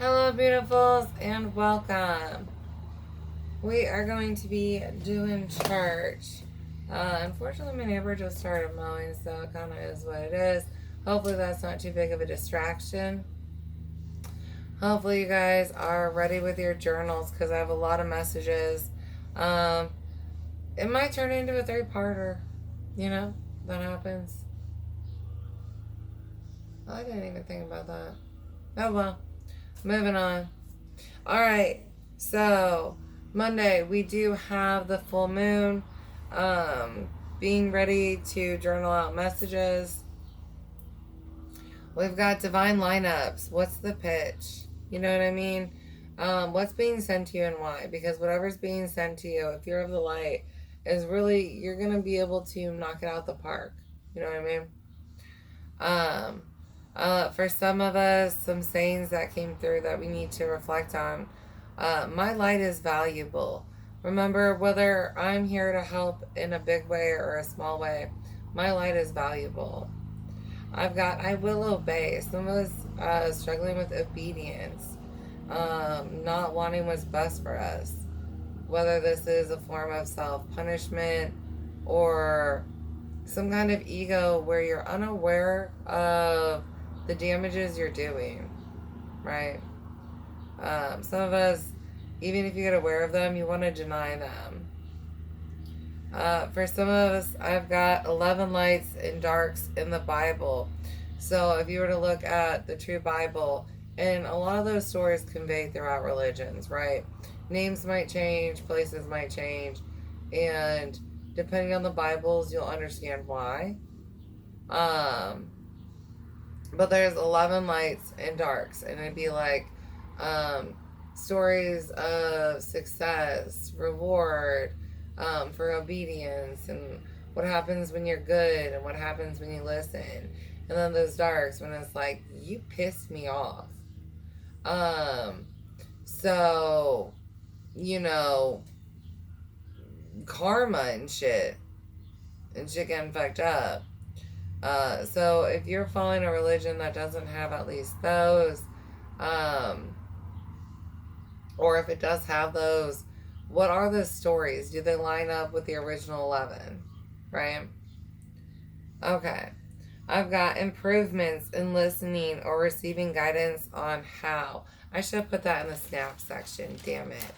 Hello, beautifuls, and welcome. We are going to be doing church. Unfortunately, my neighbor just started mowing, so it kind of is what it is. Hopefully, that's not too big of a distraction. Hopefully, you guys are ready with your journals because I have a lot of messages. Um, it might turn into a three-parter. That happens. I didn't even think about that. Oh well. Moving on. All right. So, Monday, we do have the full moon. Being ready to journal out messages. We've got divine lineups. What's the pitch? You know what I mean? What's being sent to you and why? Because whatever's being sent to you, if you're of the light, is really, you're going to be able to knock it out the park. You know what I mean? For some of us, some sayings that came through that we need to reflect on. My light is valuable. Remember, whether I'm here to help in a big way or a small way, my light is valuable. I will obey. Some of us struggling with obedience, not wanting what's best for us. Whether this is a form of self-punishment or some kind of ego where you're unaware of the damages you're doing, right? Some of us, even if you get aware of them, you want to deny them. For some of us, I've got 11 lights and darks in the Bible. So if you were to look at the true Bible, and a lot of those stories convey throughout religions, right? Names might change, places might change, and depending on the Bibles, you'll understand why. But there's 11 lights and darks, and it'd be like stories of success, reward, for obedience, and what happens when you're good, and what happens when you listen. And then those darks, when it's like, you pissed me off. So, karma and shit getting fucked up. So if you're following a religion that doesn't have at least those, or if it does have those, what are the stories? Do they line up with the original 11? Right? Okay. I've got improvements in listening or receiving guidance on how. I should have put that in the snap section. Damn it.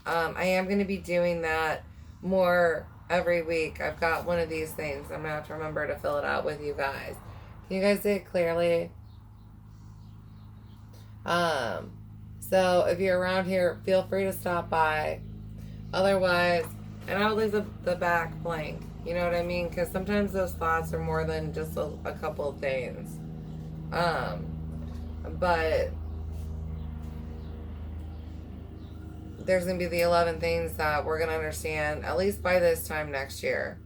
I am going to be doing that more every week. I've got one of these things. I'm going to have to remember to fill it out with you guys. Can you guys see it clearly? So if you're around here, feel free to stop by. Otherwise, and I'll leave the back blank. You know what I mean? Because sometimes those thoughts are more than just a couple of things. But there's going to be the 11 things that we're going to understand at least by this time next year.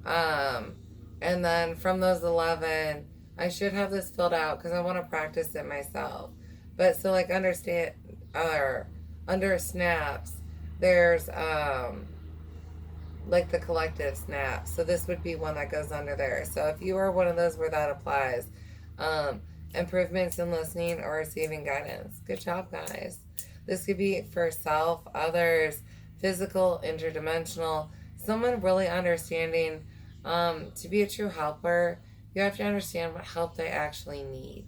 And then from those 11, I should have this filled out because I want to practice it myself. But so like understand, or under snaps, there's like the collective snap. So this would be one that goes under there. So if you are one of those where that applies, improvements in listening or receiving guidance. Good job, guys. This could be for self, others, physical, interdimensional, someone really understanding. To be a true helper, you have to understand what help they actually need.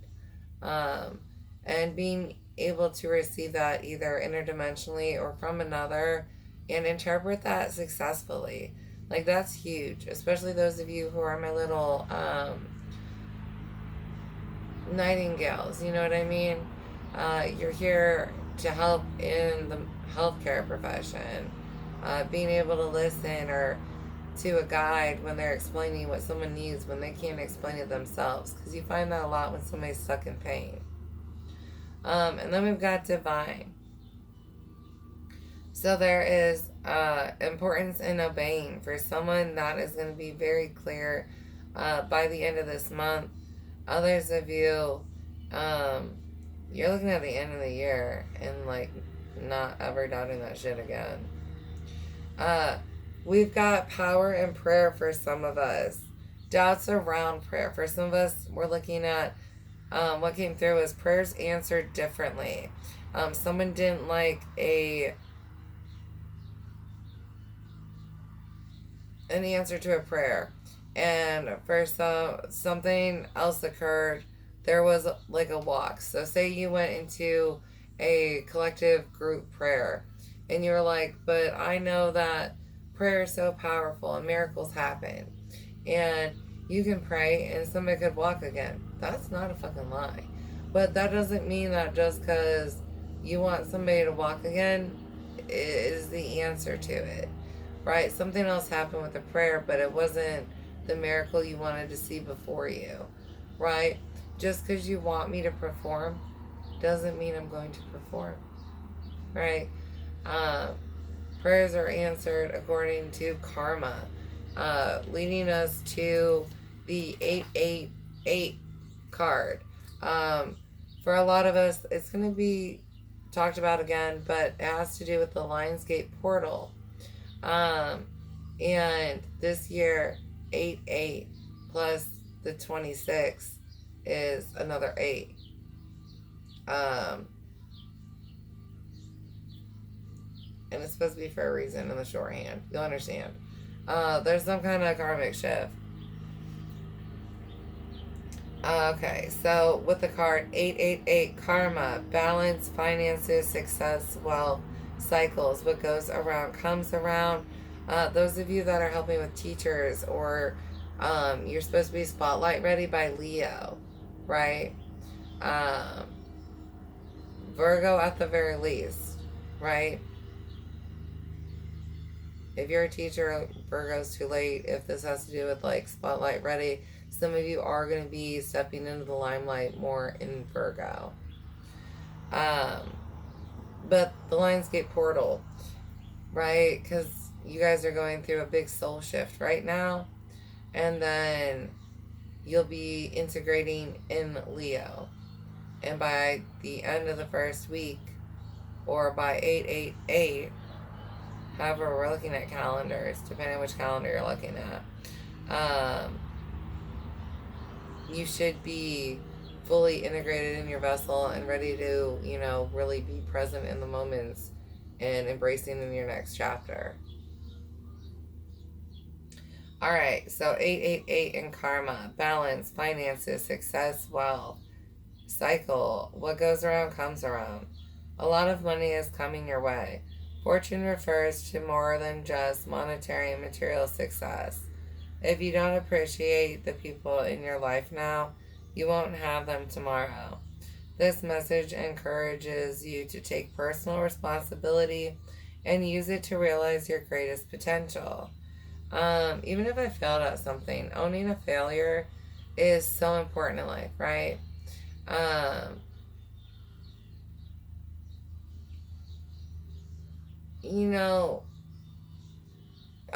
And being able to receive that either interdimensionally or from another and interpret that successfully. Like, that's huge, especially those of you who are my little nightingales, you know what I mean? You're here to help in the healthcare profession, being able to listen or to a guide when they're explaining what someone needs when they can't explain it themselves, because you find that a lot when somebody's stuck in pain. And then we've got divine. So there is importance in obeying. For someone, that is going to be very clear by the end of this month. Others of you, you're looking at the end of the year and like not ever doubting that shit again. We've got power in prayer for some of us. Doubts around prayer. For some of us, we're looking at what came through was prayers answered differently. Someone didn't like an answer to a prayer, and for something else occurred. There was like a walk. So say you went into a collective group prayer, and you were like, but I know that prayer is so powerful and miracles happen, and you can pray and somebody could walk again. That's not a fucking lie. But that doesn't mean that just because you want somebody to walk again is the answer to it, right? Something else happened with the prayer, but it wasn't the miracle you wanted to see before you, right? Just because you want me to perform doesn't mean I'm going to perform, right? Prayers are answered according to karma, leading us to the 888 card. For a lot of us, it's going to be talked about again, but it has to do with the Lionsgate portal. And this year, 8 plus the 26 is another 8. And it's supposed to be for a reason in the shorthand. You'll understand. There's some kind of karmic shift. Okay, so with the card 888, karma, balance, finances, success, wealth, cycles. What goes around comes around. Those of you that are helping with teachers, or you're supposed to be spotlight ready by Leo, right? Virgo at the very least, right? If you're a teacher, Virgo's too late. If this has to do with like spotlight ready, some of you are going to be stepping into the limelight more in Virgo. But the Lionsgate portal, right? Because you guys are going through a big soul shift right now. And then you'll be integrating in Leo. And by the end of the first week, or by 888, however we're looking at calendars, depending on which calendar you're looking at, you should be fully integrated in your vessel and ready to, really be present in the moments and embracing in your next chapter. All right, so 888 in karma, balance, finances, success, wealth, cycle. What goes around comes around. A lot of money is coming your way. Fortune refers to more than just monetary and material success. If you don't appreciate the people in your life now, you won't have them tomorrow. This message encourages you to take personal responsibility and use it to realize your greatest potential. Even if I failed at something, owning a failure is so important in life, right? I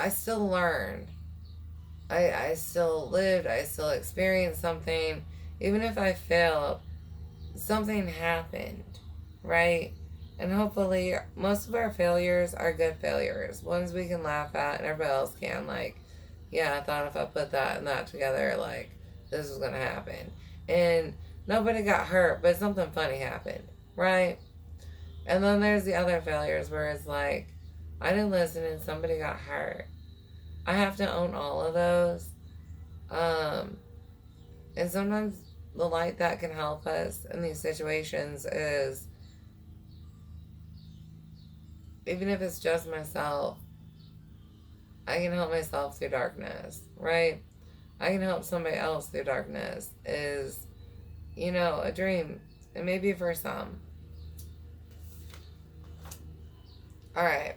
still learned. I still lived. I still experienced something. Even if I failed, something happened, right? And hopefully, most of our failures are good failures. Ones we can laugh at and everybody else can. Like, yeah, I thought if I put that and that together, like, this was going to happen. And nobody got hurt, but something funny happened, right? And then there's the other failures where it's like, I didn't listen and somebody got hurt. I have to own all of those. And sometimes the light that can help us in these situations is, even if it's just myself, I can help myself through darkness, right? I can help somebody else through darkness is, a dream. And maybe for some. Alright.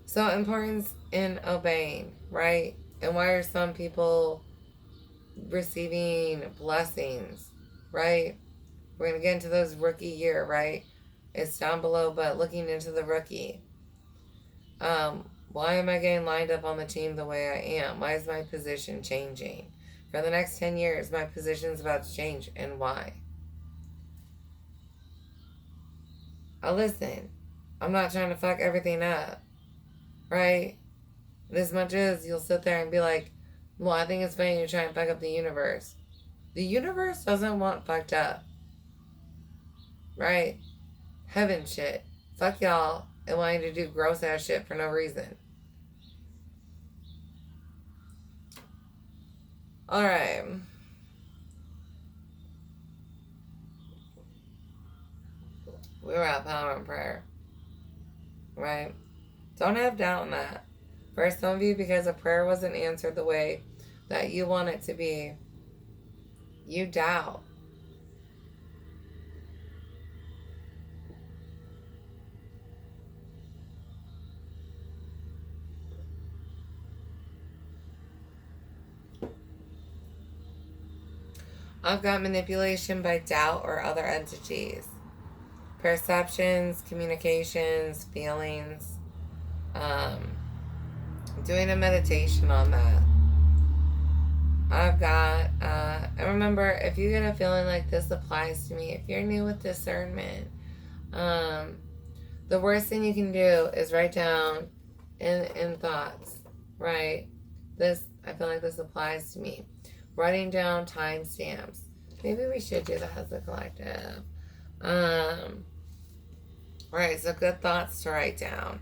So importance in obeying, right? And why are some people receiving blessings, right? We're going to get into those rookie year, right? It's down below, but looking into the rookie. Why am I getting lined up on the team the way I am? Why is my position changing? For the next 10 years, my position is about to change, and why? Listen, I'm not trying to fuck everything up, right? And as much as you'll sit there and be like, well, I think it's funny you're trying to fuck up the universe. The universe doesn't want fucked up, right? Heaven shit. Fuck y'all and wanting to do gross ass shit for no reason. Alright. We're at power and prayer. Right? Don't have doubt in that. For some of you, because a prayer wasn't answered the way that you want it to be, you doubt. I've got manipulation by doubt or other entities. Perceptions, communications, feelings. Doing a meditation on that. I've got, and remember, if you get a feeling like this applies to me, if you're new with discernment, the worst thing you can do is write down in thoughts, right? This, I feel like this applies to me. Writing down timestamps. Maybe we should do that as a collective. Right, so good thoughts to write down.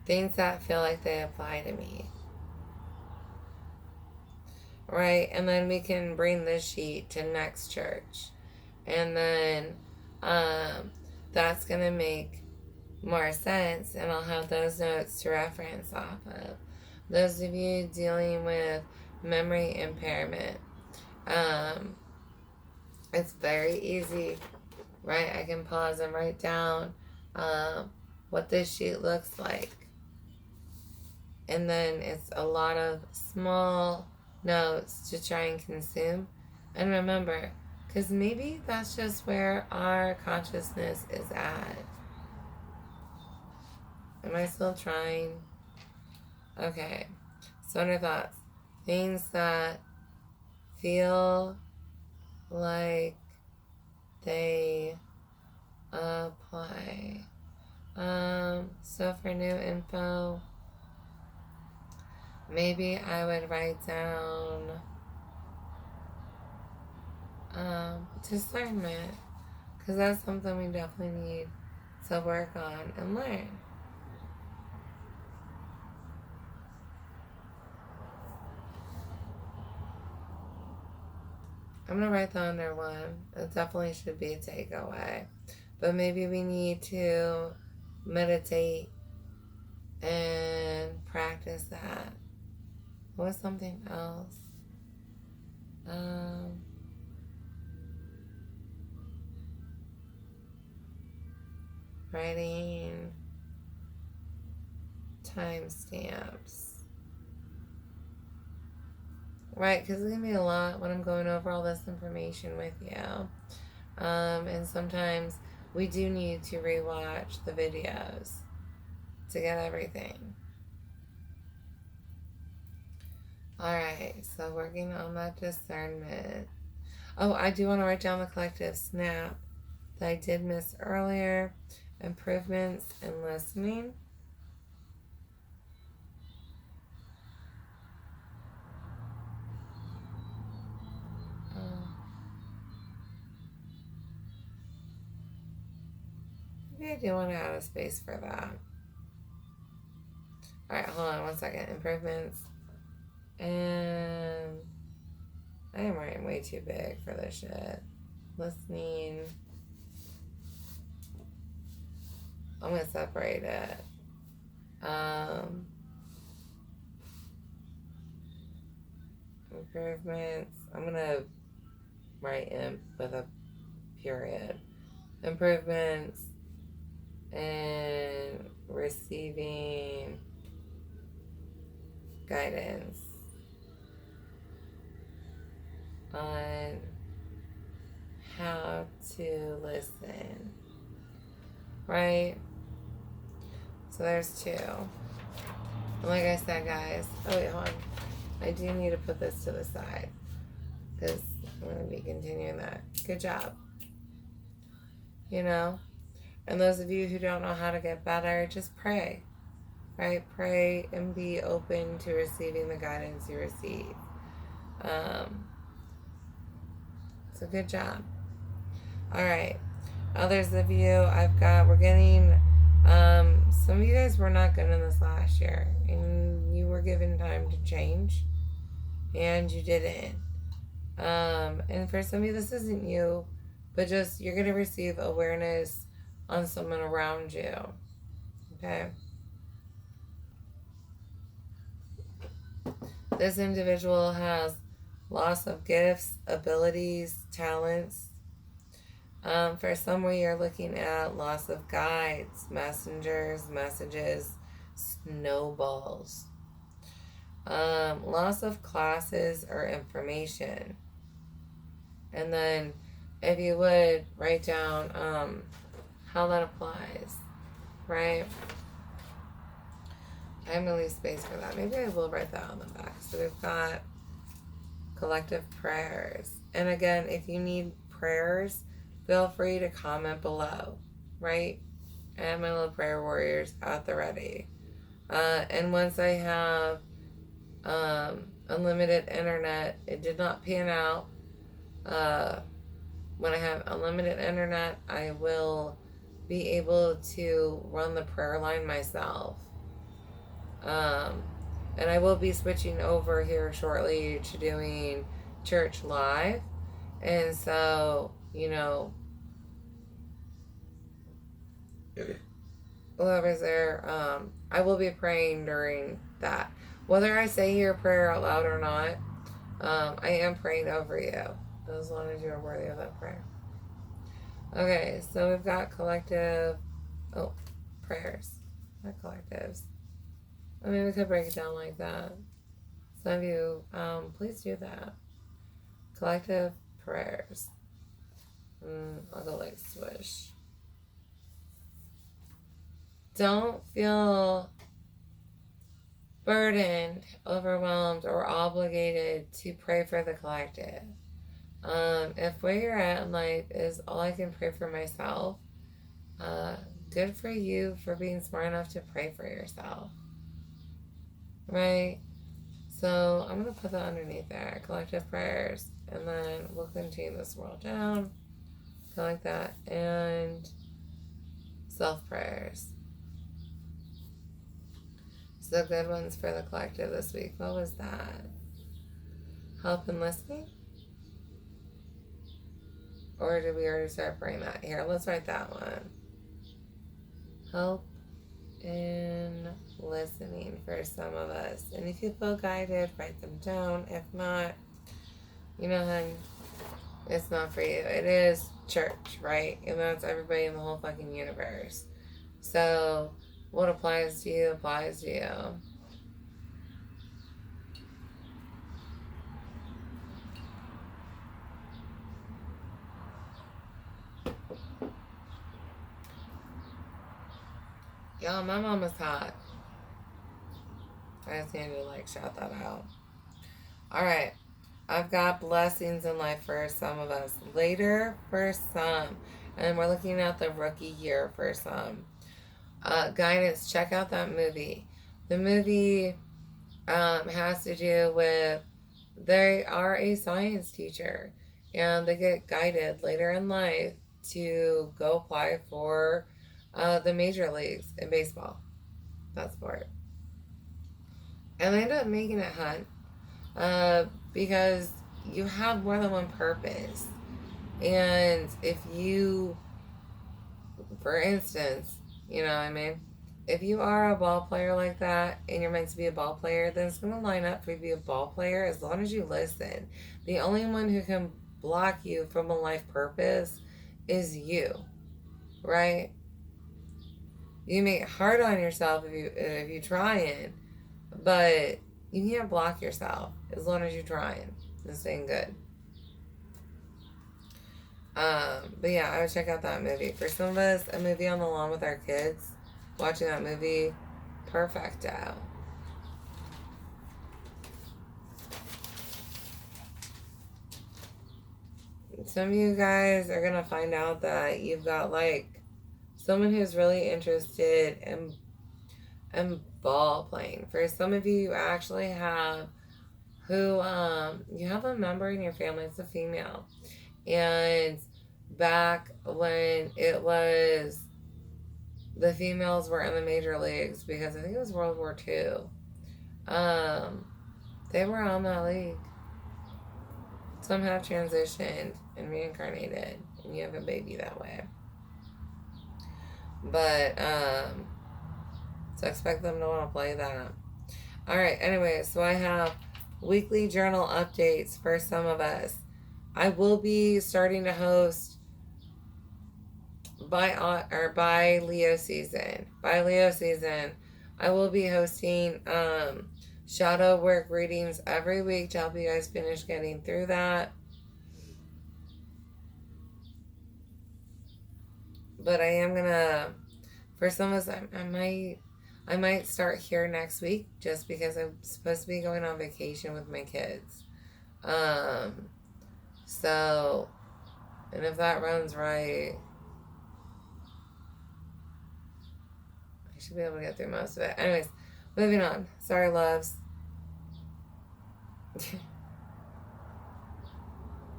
Things that feel like they apply to me. Right, and then we can bring this sheet to next church. And then that's going to make more sense, and I'll have those notes to reference off of. Those of you dealing with memory impairment, it's very easy, right? I can pause and write down what this sheet looks like. And then it's a lot of small notes to try and consume. And remember, because maybe that's just where our consciousness is at. Am I still trying? Okay. So under thoughts, things that feel like they apply. So for new info, maybe I would write down discernment, because that's something we definitely need to work on and learn. I'm going to write that under one. It definitely should be a takeaway. But maybe we need to meditate and practice that. What was something else? Writing timestamps. Right, because it's going to be a lot when I'm going over all this information with you. And sometimes we do need to rewatch the videos to get everything. Alright, so working on that discernment. Oh, I do want to write down the collective snap that I did miss earlier. Improvements in listening. Maybe I do want to add a space for that. Alright, hold on 1 second. Improvements. And I am writing way too big for this shit. Listening. I'm going to separate it. Improvements. I'm going to write imp with a period. Improvements and receiving guidance on how to listen, right? So there's two. And like I said, guys, oh wait, hold on. I do need to put this to the side because I'm going to be continuing that. Good job. You know? And those of you who don't know how to get better, just pray. Right? Pray and be open to receiving the guidance you receive. So good job. All right. Others of you, we're getting, some of you guys were not good in this last year, and you were given time to change, and you didn't. And for some of you, this isn't you, but just you're going to receive awareness on someone around you. Okay? This individual has loss of gifts, abilities, talents. For some of you, you're looking at loss of guides, messengers, messages, snowballs. Loss of classes or information. And then if you would write down how that applies, right? I haven't leave space for that. Maybe I will write that on the back. So we've got collective prayers. And again, if you need prayers, feel free to comment below, right? I have my little prayer warriors at the ready. And once I have unlimited internet, it did not pan out. When I have unlimited internet, I will be able to run the prayer line myself. And I will be switching over here shortly to doing church live. And so, whoever's there, I will be praying during that. Whether I say your prayer out loud or not, I am praying over you, as long as you are worthy of that prayer. Okay, so we've got collective, prayers, not collectives. I mean, we could break it down like that. Some of you, please do that. Collective prayers. I'll go like swish. Don't feel burdened, overwhelmed, or obligated to pray for the collective. If where you're at in life is all I can pray for myself, good for you for being smart enough to pray for yourself. Right? So I'm going to put that underneath there, collective prayers, and then we'll continue to scroll down, kind of like that, and self-prayers. So good ones for the collective this week. What was that? Help and listening? Or did we already start praying that? Here, let's write that one. Help in listening for some of us. And if you feel guided, write them down. If not, hun, it's not for you. It is church, right? And that's everybody in the whole fucking universe. So what applies to you applies to you. Y'all, my mom is hot. I just need to shout that out. Alright. I've got blessings in life for some of us. Later for some. And we're looking at the rookie year for some. Guidance, check out that movie. The movie has to do with they are a science teacher. And they get guided later in life to go apply for the major leagues in baseball. That sport. And they end up making it, because you have more than one purpose. And if you, for instance, you know what I mean? If you are a ball player like that and you're meant to be a ball player, then it's going to line up for you to be a ball player as long as you listen. The only one who can block you from a life purpose is you, right? You make it hard on yourself if you trying, but you can't block yourself as long as you're trying and staying good. But yeah, I would check out that movie. For some of us, a movie on the lawn with our kids, watching that movie, perfecto. Some of you guys are gonna find out that you've got someone who's really interested in ball playing. For some of you, you actually have who, you have a member in your family, it's a female. And back when it was, the females were in the major leagues, because I think it was World War II, they were on that league. Some have transitioned and reincarnated, and you have a baby that way. But, so expect them to want to play that. Alright, anyway, so I have weekly journal updates for some of us. I will be starting to host by Leo season. By Leo season, I will be hosting shadow work readings every week to help you guys finish getting through that. But I am gonna, for some of us, I might start here next week, just because I'm supposed to be going on vacation with my kids. So, and if that runs right, I should be able to get through most of it. Anyways, moving on. Sorry, loves.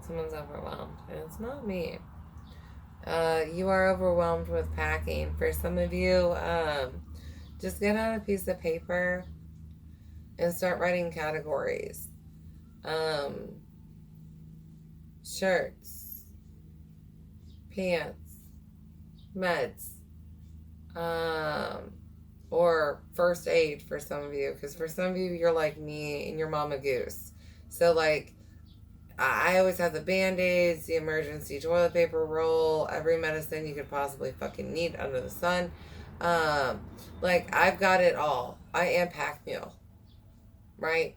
Someone's overwhelmed, and it's not me. You are overwhelmed with packing. For some of you, just get out a piece of paper and start writing categories. Shirts, pants, meds, or first aid for some of you, because for some of you, you're like me and your mama goose. So, like, I always have the Band-Aids, the emergency toilet paper roll, every medicine you could possibly fucking need under the sun. Like, I've got it all. I am pack mule, right?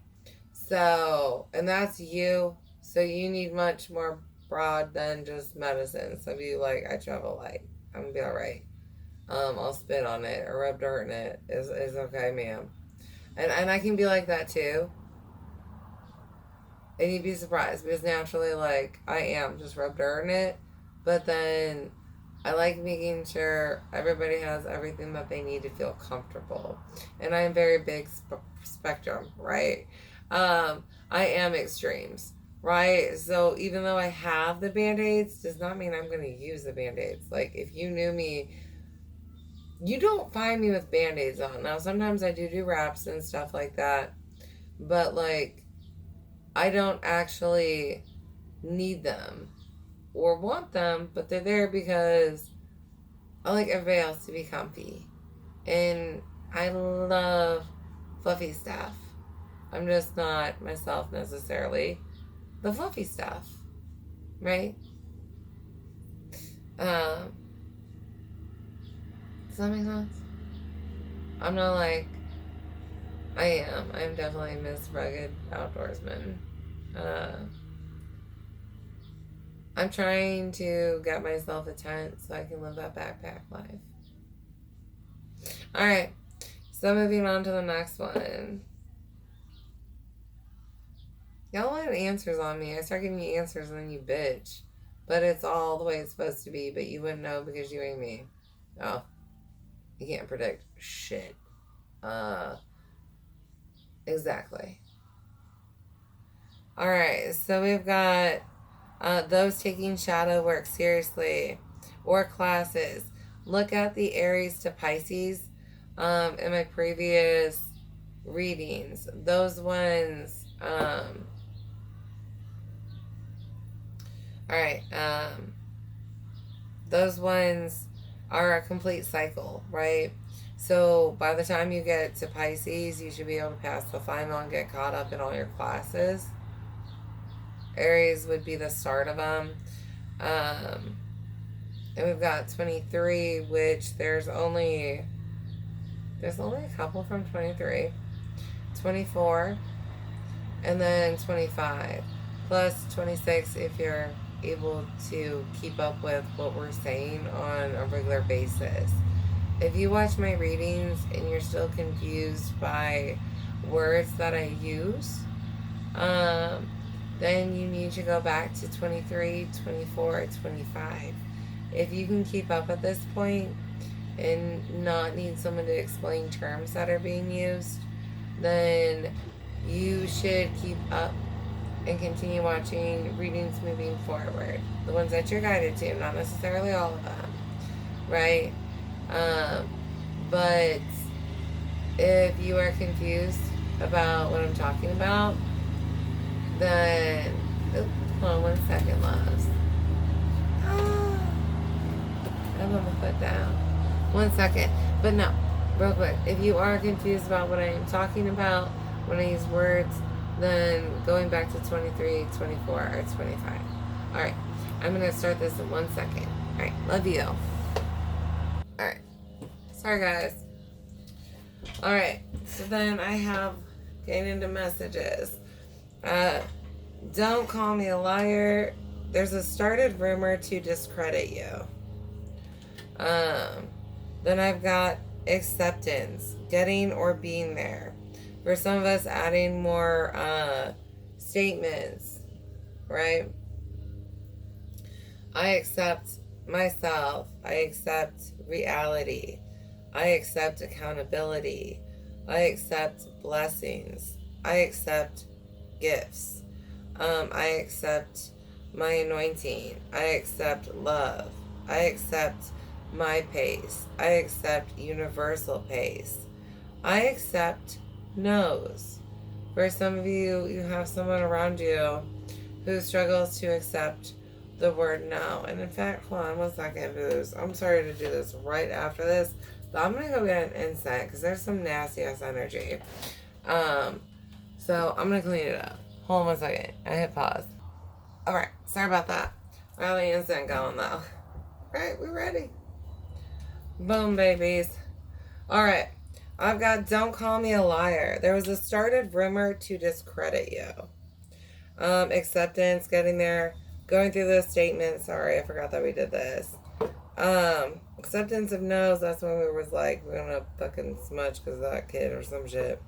So, and that's you. So you need much more broad than just medicine. Some of you, like, I travel light. I'm gonna be alright. I'll spit on it or rub dirt in it. Is okay, ma'am. And I can be like that too. And you'd be surprised, because naturally, like, I am just rub dirt in it. But then I like making sure everybody has everything that they need to feel comfortable. And I am very big spectrum, right? I am extremes, right? So even though I have the Band-Aids, does not mean I'm going to use the Band-Aids. Like, if you knew me, you don't find me with Band-Aids on. Now, sometimes I do wraps and stuff like that. But, like, I don't actually need them or want them, but they're there because I like everybody else to be comfy. And I love fluffy stuff. I'm just not myself necessarily the fluffy stuff, right? Does that make sense? I'm not like, I'm definitely Miss Rugged Outdoorsman. I'm trying to get myself a tent so I can live that backpack life. Alright, so moving on to the next one. Y'all want answers on me. I start giving you answers and then you bitch. But it's all the way it's supposed to be, but you wouldn't know because you ain't me. Oh. You can't predict shit. Exactly. Alright, so we've got those taking shadow work seriously, or classes. Look at the Aries to Pisces in my previous readings. Those ones, alright, those ones are a complete cycle, right? So by the time you get to Pisces, you should be able to pass the final and get caught up in all your classes. Aries would be the start of them. And we've got 23, which there's only a couple from 23. 24, and then 25. Plus 26 if you're able to keep up with what we're saying on a regular basis. If you watch my readings and you're still confused by words that I use, then you need to go back to 23, 24, 25. If you can keep up at this point and not need someone to explain terms that are being used, then you should keep up and continue watching readings moving forward. The ones that you're guided to, not necessarily all of them, right? But if you are confused about what I'm talking about, then, hold on 1 second, loves. I put my foot down. 1 second. But no, real quick. If you are confused about what I am talking about when I use words, then going back to 23, 24, or 25. Alright, I'm going to start this in 1 second. Alright, love you. Alright. Sorry, guys. Alright, so then I have getting into messages. Don't call me a liar. There's a started rumor to discredit you. Then I've got acceptance, getting or being there. For some of us, adding more statements, right? I accept myself. I accept reality. I accept accountability. I accept blessings. I accept gifts. I accept my anointing. I accept love. I accept my pace. I accept universal pace. I accept no's. For some of you, you have someone around you who struggles to accept the word no. And in fact, hold on 1 second, booze. I'm sorry to do this right after this, but I'm going to go get an incense because there's some nasty ass energy. So I'm going to clean it up. Hold on 1 second. I hit pause. Alright, sorry about that. I got the incense going though. Alright, we're ready. Boom, babies. Alright, I've got don't call me a liar. There was a started rumor to discredit you. Acceptance, getting there, going through those statements. Sorry, I forgot that we did this. Acceptance of no's, that's when we was like, we're gonna fucking smudge because of that kid or some shit.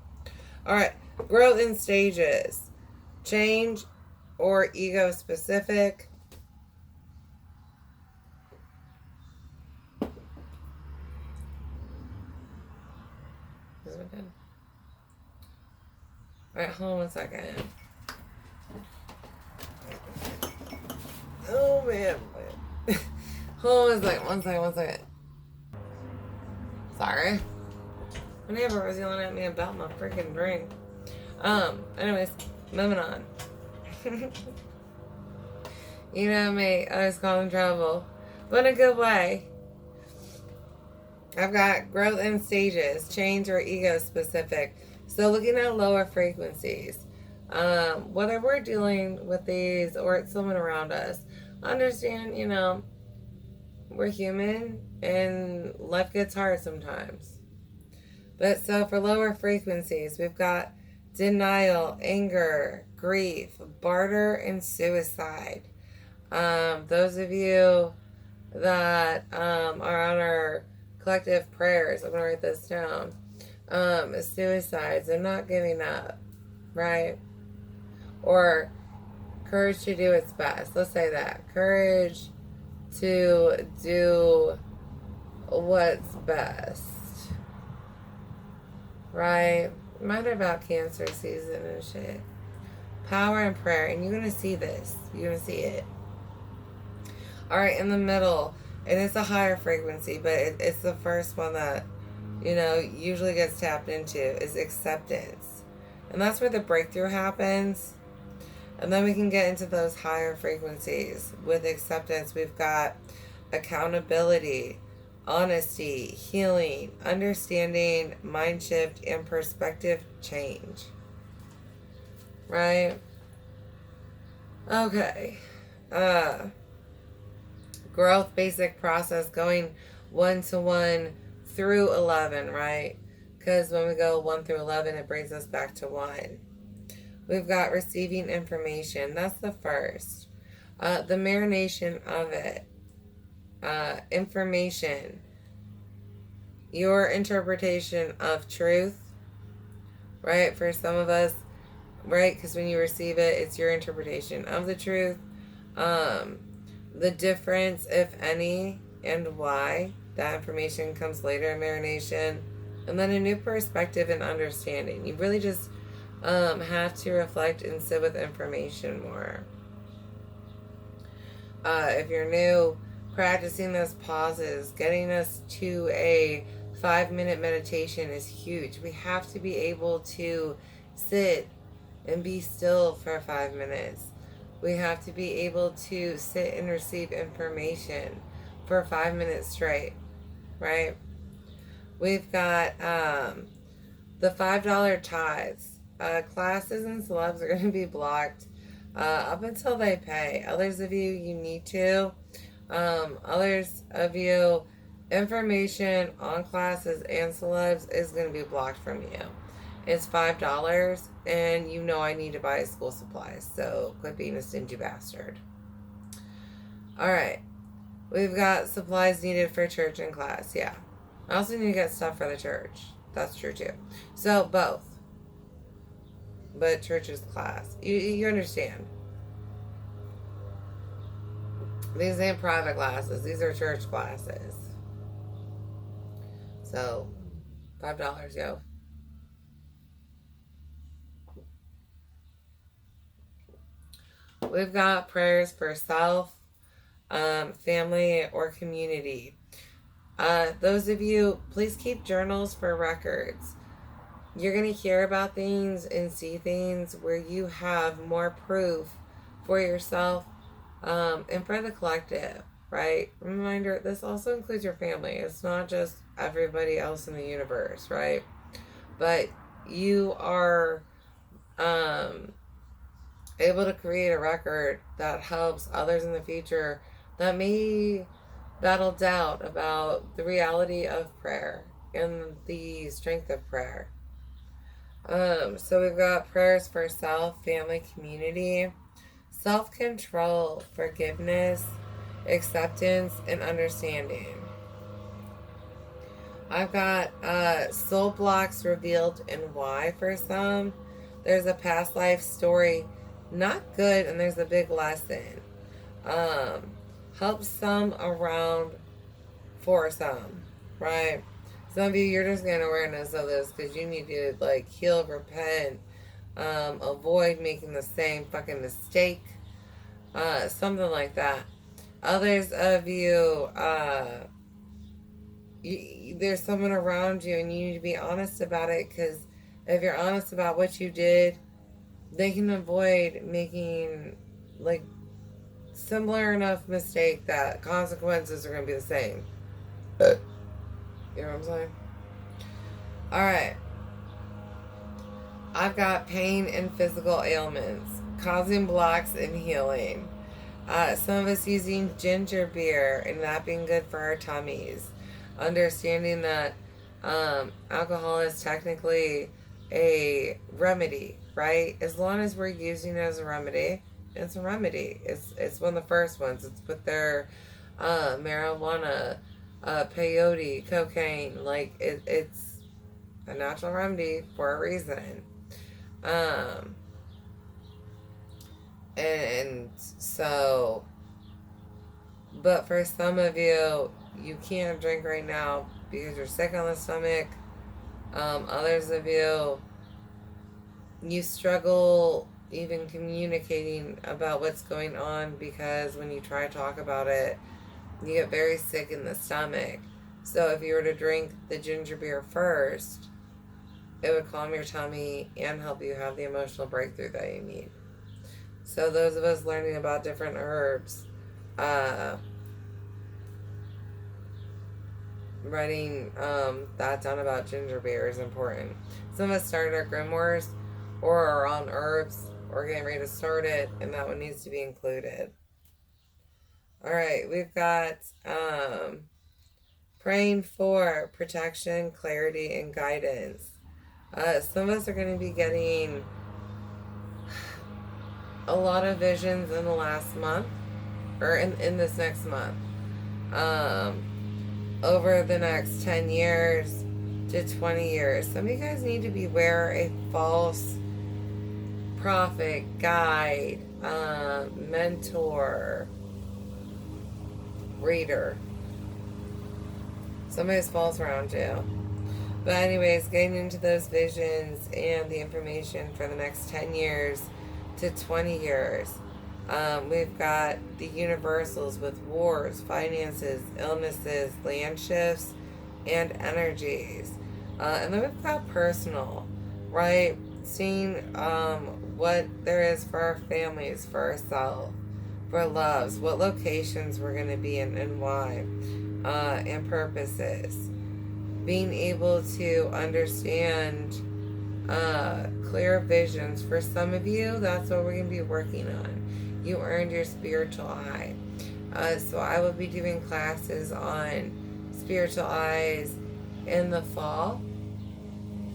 Alright, growth in stages. Change or ego specific. Alright, hold on 1 second. Oh man. Hold on 1 second. Sorry. My neighbor was yelling at me about my freaking drink. Anyways, moving on. You know me, I was calling trouble, but in a good way. I've got growth in stages, change or ego specific. So looking at lower frequencies, whether we're dealing with these or it's someone around us, understand, you know, we're human and life gets hard sometimes. But so for lower frequencies, we've got denial, anger, grief, barter, and suicide. Those of you that are on our collective prayers, I'm going to write this down. Suicides and not giving up, right? Or courage to do its best. Let's say that. Courage to do what's best, right? Matter about cancer season and shit. Power and prayer, and you're going to see this. You're going to see it. Alright, in the middle, and it's a higher frequency, but it's the first one that, you know, usually gets tapped into, is acceptance. And that's where the breakthrough happens. And then we can get into those higher frequencies. With acceptance, we've got accountability, honesty, healing, understanding, mind shift, and perspective change. Right? Okay. Growth basic process, going 1 to 1 through 11, right? Because when we go 1 through 11, it brings us back to 1. We've got receiving information. That's the first. The marination of it. Information. Your interpretation of truth. Right? For some of us, right? Because when you receive it, it's your interpretation of the truth. The difference, if any, and why. That information comes later in marination. And then a new perspective and understanding. You really just have to reflect and sit with information more. If you're new, practicing those pauses, getting us to a 5-minute meditation is huge. We have to be able to sit and be still for 5 minutes. We have to be able to sit and receive information for 5 minutes straight, right? We've got the $5 tithes. Classes and celebs are going to be blocked up until they pay. Others of you, you need to. Others of you, information on classes and celebs is going to be blocked from you. It's $5, and you know I need to buy school supplies, so quit being a stingy bastard. Alright, we've got supplies needed for church and class, yeah. I also need to get stuff for the church. That's true too. So, both. But church is class. You understand. These ain't private classes. These are church classes. So, $5, yo. We've got prayers for self, family, or community. Those of you, please keep journals for records. You're going to hear about things and see things where you have more proof for yourself and for the collective, right? Reminder, this also includes your family. It's not just everybody else in the universe, right? But you are able to create a record that helps others in the future that may battle doubt about the reality of prayer and the strength of prayer. So we've got prayers for self, family, community, self-control, forgiveness, acceptance, and understanding. I've got soul blocks revealed and why for some. There's a past life story, not good, and there's a big lesson. Helps some around for some, right? Some of you, you're just getting awareness of this because you need to like heal, repent, avoid making the same fucking mistake, something like that. Others of you, there's someone around you and you need to be honest about it, because if you're honest about what you did, they can avoid making like similar enough mistake that consequences are going to be the same. You know what I'm saying? Alright. I've got pain and physical ailments, causing blocks and healing. Some of us using ginger beer and that being good for our tummies. Understanding that alcohol is technically a remedy, right? As long as we're using it as a remedy, it's a remedy. It's one of the first ones. It's with their marijuana, peyote, cocaine. Like it's a natural remedy for a reason. And so, but for some of you, you can't drink right now because you're sick on the stomach. Others of you, you struggle even communicating about what's going on because when you try to talk about it, you get very sick in the stomach. So if you were to drink the ginger beer first, it would calm your tummy and help you have the emotional breakthrough that you need. So those of us learning about different herbs, writing that down about ginger beer is important. Some of us started our grimoires or are on herbs or getting ready to start it, and that one needs to be included. Alright, we've got praying for protection, clarity, and guidance. Some of us are going to be getting a lot of visions in the last month, or in this next month. Over the next 10 years to 20 years. Some of you guys need to beware a false prophet, guide, mentor, reader. Somebody's false around you. But anyways, getting into those visions and the information for the next 10 years to 20 years. We've got the universals with wars, finances, illnesses, land shifts, and energies. And then we've got personal, right? Seeing what there is for our families, for ourselves, for loves, what locations we're going to be in and why, and purposes. Being able to understand clear visions. For some of you, that's what we're going to be working on. You earned your spiritual eye. So I will be doing classes on spiritual eyes in the fall.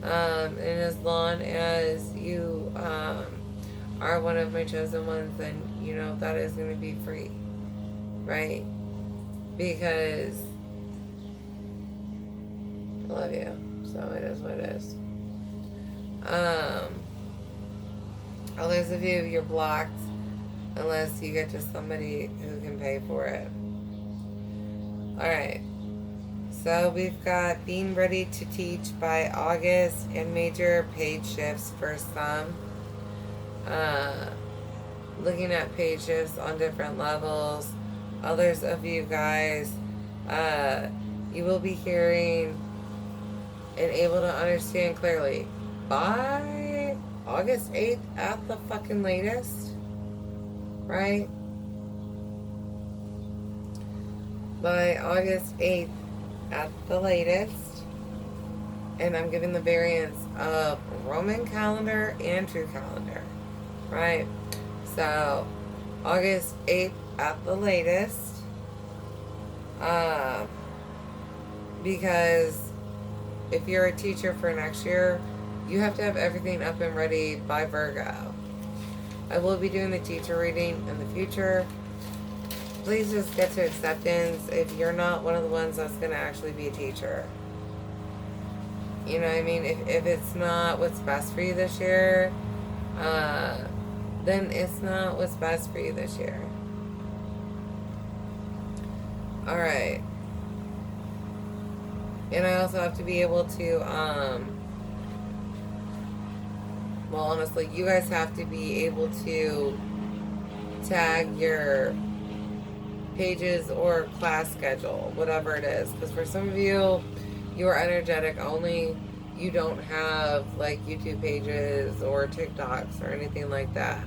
And as long as you are one of my chosen ones, then you know that is going to be free, right? Because I love you, so it is what it is. Others of you, you're blocked unless you get to somebody who can pay for it. Alright, so we've got being ready to teach by August and major paid shifts for some. Looking at paid shifts on different levels. Others of you guys, you will be hearing and able to understand clearly by August 8th at the fucking latest, right? By August 8th at the latest. And I'm giving the variants of Roman calendar and true calendar, right? So August 8th at the latest, because if you're a teacher for next year, you have to have everything up and ready by Virgo. I will be doing the teacher reading in the future. Please just get to acceptance if you're not one of the ones that's going to actually be a teacher. You know what I mean? If it's not what's best for you this year, then it's not what's best for you this year. Alright. And I also have to be able to, well, honestly, you guys have to be able to tag your pages or class schedule, whatever it is. Because for some of you, you are energetic only. You don't have, like, YouTube pages or TikToks or anything like that.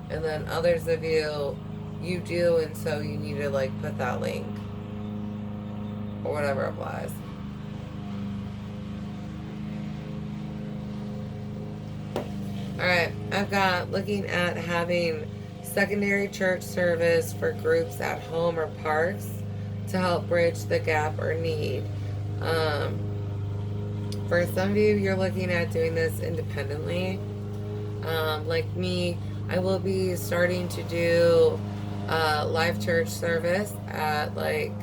And then others of you, you do, and so you need to, like, put that link. Or whatever applies. Alright, I've got looking at having secondary church service for groups at home or parks to help bridge the gap or need. For some of you, you're looking at doing this independently. Like me, I will be starting to do live church service at like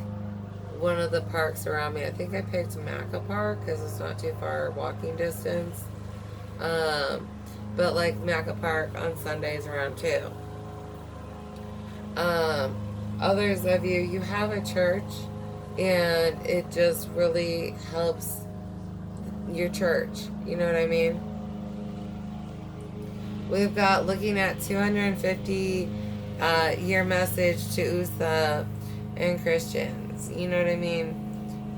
one of the parks around me. I think I picked Maca Park because it's not too far walking distance. But like Maca Park on Sundays around 2. Others of you, you have a church and it just really helps your church. You know what I mean? We've got looking at 250 year message to USA and Christians. You know what I mean?